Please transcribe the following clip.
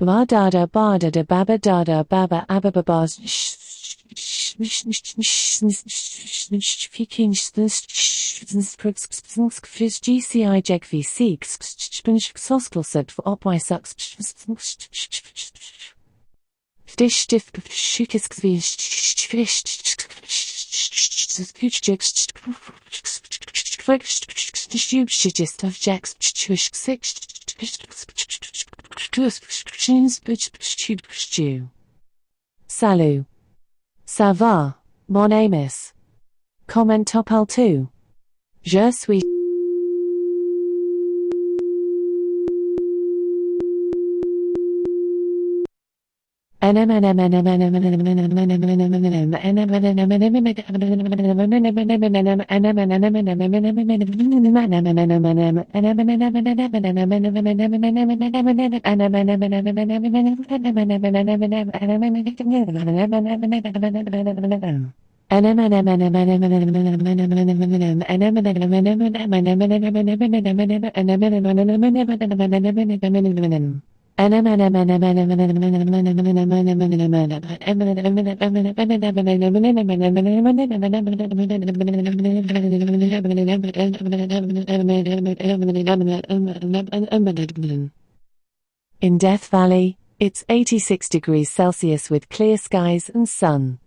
Ba dada bada da baba dada baba abababas GCI jegvi seeks soskelset for opwy sucks dish stiff shukiskvi shigist of jacks stew. Salut. Ça va, mon Amos. Comment t'appelles-tu? Je suis. In Death Valley, it's 86 degrees Celsius with clear skies and sun.